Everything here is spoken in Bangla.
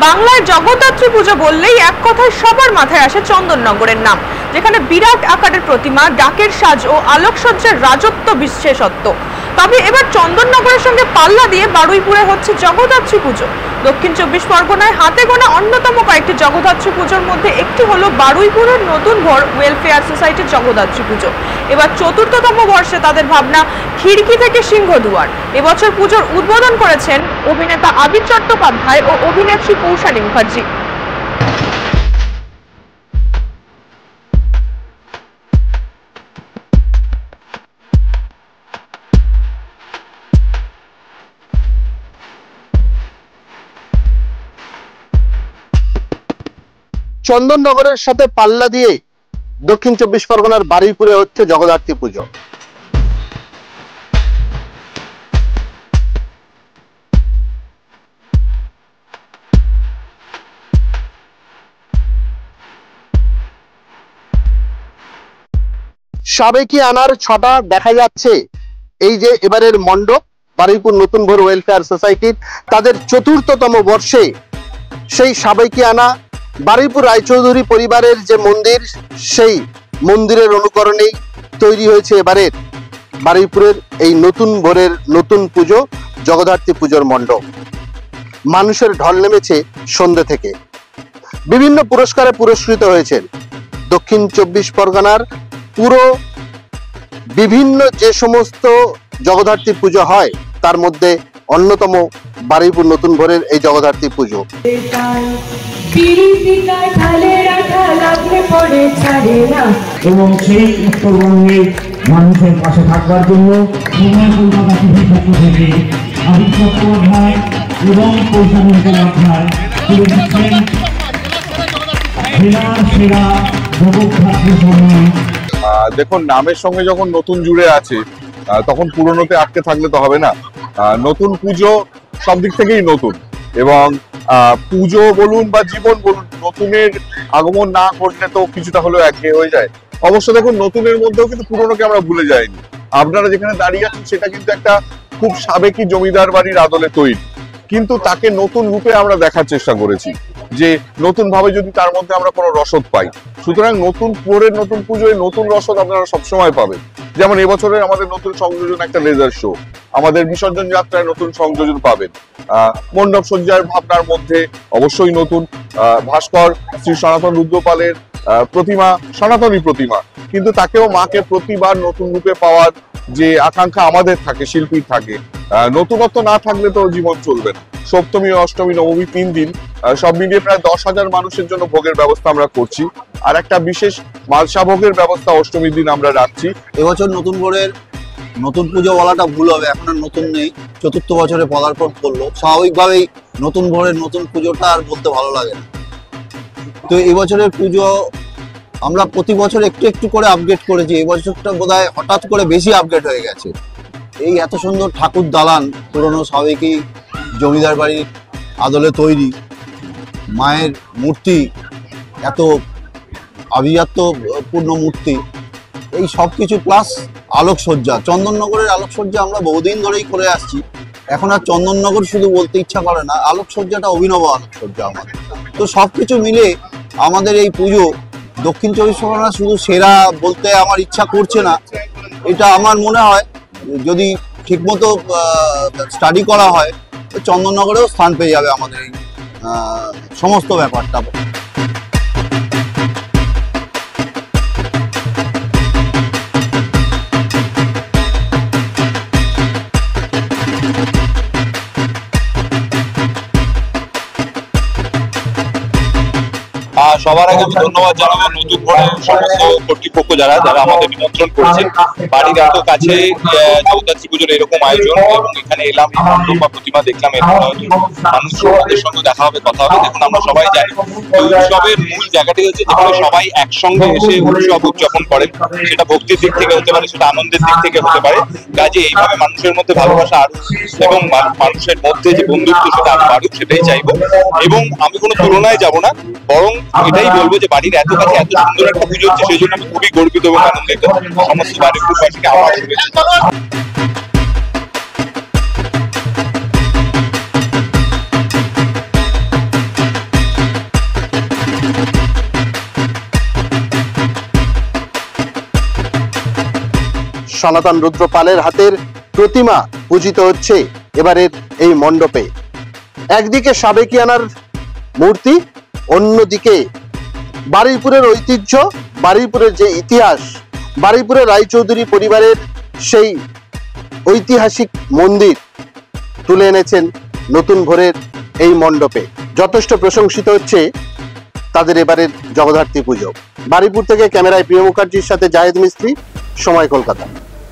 বাংলায় জগদ্ধাত্রী পুজো বললেই এক কথায় সবার মাথায় আসে চন্দননগরের নাম, যেখানে বিরাট আকারের প্রতিমা, ডাকের সাজ ও আলোকসজ্জার রাজত্ব বিশেষত্ব। তবে এবার চন্দননগরের সঙ্গে পাল্লা দিয়ে বারুইপুরে হচ্ছে জগদ্ধাত্রী পুজো। দক্ষিণ ২৪ পরগনায় হাতে গোনা অন্যতম কয়েকটি জগদ্ধাত্রী পুজোর মধ্যে একটি হলো বারুইপুরের নতুন ভোর ওয়েলফেয়ার সোসাইটির জগদ্ধাত্রী পুজো। এবার চতুর্থতম বর্ষে তাদের ভাবনা খিড়কি থেকে সিংহদুয়ার। এবছর পুজোর উদ্বোধন করেছেন অভিনেতা আবির চট্টোপাধ্যায় ও অভিনেত্রী কৌশানী মুখার্জি। চন্দননগরের সাথে পাল্লা দিয়ে দক্ষিণ ২৪ পরগনার বারুইপুরে হচ্ছে জগদ্ধাত্রী পুজো। সাবেকি আনার ছটা দেখা যাচ্ছে। এই যে এবারের মণ্ডপ, বারুইপুর নতুন ভোর ওয়েলফেয়ার সোসাইটির তাদের চতুর্থতম বর্ষে সেই সাবেকি আনা বারুইপুর রায়চৌধুরী পরিবারের যে মন্দির, সেই মন্দিরের অনুকরণেই তৈরি হয়েছে এবারের বারুইপুরের এই নতুন ভোরের নতুন পুজো জগদ্ধাত্রী পুজোর মণ্ডপ। মানুষের ঢল নেমেছে সন্ধ্যে থেকে। বিভিন্ন পুরস্কারে পুরস্কৃত হয়েছেন দক্ষিণ ২৪ পরগনার পুরো বিভিন্ন যে সমস্ত জগদ্ধাত্রী পুজো হয় তার মধ্যে অন্যতম বারুইপুর নতুন ভোরের এই জগদ্ধাত্রী পুজো। এবং সেই উত্তরবঙ্গে মানুষের পাশে থাকবার জন্য কলকাতা টিভির পক্ষ থেকে আবির চট্টোপাধ্যায় এবং কৌশানী মুখোপাধ্যায় তুলে দিচ্ছেন জেলার সেরা জগদ্ধাত্রী সম্মান। দেখুন, নামের সঙ্গে যখন নতুন জুড়ে আছে তখন পুরনোতে আটকে থাকলে তো হবে না। নতুন পুজো সব দিক থেকেই নতুন, এবং পুজো বলুন বা জীবন বলুন, নতুনের আগমন না করলে তো কিছুটা হলেও একঘেয়ে হয়ে যায়। অবশ্য দেখুন, নতুনের মধ্যেও কিন্তু পুরনোকে আমরা ভুলে যাইনি। আপনারা যেখানে দাঁড়িয়ে আছেন সেটা কিন্তু একটা খুব সাবেকি জমিদার বাড়ির আদলে তৈরি, কিন্তু তাকে নতুন রূপে আমরা দেখার চেষ্টা করেছি, যে নতুন ভাবে যদি তার মধ্যে আমরা কোনো রসদ পাই। সুতরাং নতুন ভোরের নতুন পুজোয় নতুন রসদ আপনারা সবসময় পাবেন। যেমন এবছরের আমাদের নতুন সংযোজন একটা লেজার শো, আমাদের বিসর্জন যাত্রায় নতুন সংযোজন পাবেন। মণ্ডপ সজ্জার ভাবনার মধ্যে অবশ্যই নতুন ভাস্কর শ্রী সনাতন রুদ্রপালের প্রতিমা, সনাতনী প্রতিমা, কিন্তু তাকেও মাকে প্রতিবার নতুন রূপে পাওয়ার যে আকাঙ্ক্ষা আমাদের থাকে, শিল্পীর থাকে। নতুনত্ব না থাকলে তো জীবন চলবে না। সপ্তমী, অষ্টমী, নবমী ৩ দিন সব মিলিয়ে প্রায় ১০,০০০ মানুষের জন্য ভোগের ব্যবস্থা আমরা করছি। আর একটা বিশেষ মালসা ভোগের ব্যবস্থা অষ্টমীর দিন আমরা রাখছি। এবছর নতুন ভোরের নতুন পুজো বলাটা ভুল হবে, এখন আর নতুন নেই, চতুর্থ বছরে পদার্পণ করলো। স্বাভাবিকভাবেই নতুন ভোরের নতুন পুজোটা আর বলতে ভালো লাগে না। তো এবছরের পুজো আমরা প্রতি বছর একটু একটু করে আপডেট করেছি। এবছরটা বোধহয় হঠাৎ করে বেশি আপডেট হয়ে গেছে। এই এত সুন্দর ঠাকুর দালান, পুরনো সাবেকি জমিদার বাড়ির আদলে তৈরি, মায়ের মূর্তি, এত আভিজাত্যপূর্ণ মূর্তি, এই সব কিছু প্লাস আলোকসজ্জা। চন্দননগরের আলোকসজ্জা আমরা বহুদিন ধরেই করে আসছি, এখন আর চন্দননগর শুধু বলতে ইচ্ছা করে না, আলোকসজ্জাটা অভিনব আলোকসজ্জা আমাদের। তো সব কিছু মিলে আমাদের এই পুজো দক্ষিণ ২৪ পরগনা শুধু সেরা বলতে আমার ইচ্ছা করছে না। এটা আমার মনে হয় যদি ঠিকমতো স্টাডি করা হয় তো চন্দননগরেও স্থান পেয়ে যাবে আমাদের এই সমস্ত ব্যাপারটা। সবার আগে আমি ধন্যবাদ জানাবো নতুন ভোরের সমস্ত কর্তৃপক্ষ যারা আমাদের নিমন্ত্রণ করেছেন। বাড়ির এত কাছে জগদ্ধাত্রী পুজোর এরকম আয়োজন, এবং এখানে এলাম, এই মণ্ডপ বা প্রতিমা দেখলাম, এরপর মানুষের সঙ্গে দেখা হবে, কথা হবে। দেখুন, আমরা সবাই জানি উৎসবের মূল জায়গাটি হচ্ছে যেখানে সবাই একসঙ্গে এসে উৎসব উদযাপন করেন। সেটা ভক্তির দিক থেকে হতে পারে, সেটা আনন্দের দিক থেকে হতে পারে। কাজে এইভাবে মানুষের মধ্যে ভালোবাসা আরো, এবং মানুষের মধ্যে যে বন্ধুত্ব সেটা আরো বাড়ুক, সেটাই চাইবো। এবং আমি কোনো তুলনায় যাব না, বরং এটাই বলবো যে বাড়ির এত কাছে এত সুন্দর একটা পুজো হচ্ছে, সেই জন্য আমি খুবই গর্বিত এবং আনন্দিত। সমস্ত বাড়িপুরবাসীকে আমার শুভেচ্ছা। সনাতন রুদ্র পালের হাতের প্রতিমা পূজিত হচ্ছে এবারের এই মণ্ডপে। একদিকে সাবেকিয়ানার মূর্তি, অন্যদিকে বারুইপুরের ঐতিহ্য, বারুইপুরের যে ইতিহাস, বারুইপুরের রায়চৌধুরী পরিবারের সেই ঐতিহাসিক মন্দির তুলে এনেছেন নতুন ভোরের এই মণ্ডপে। যথেষ্ট প্রশংসিত হচ্ছে তাদের এবারের জগদ্ধাত্রী পুজো। বারুইপুর থেকে ক্যামেরায় প্রিয় মুখার্জির সাথে জাহেদ মিস্ত্রি, সময় কলকাতা।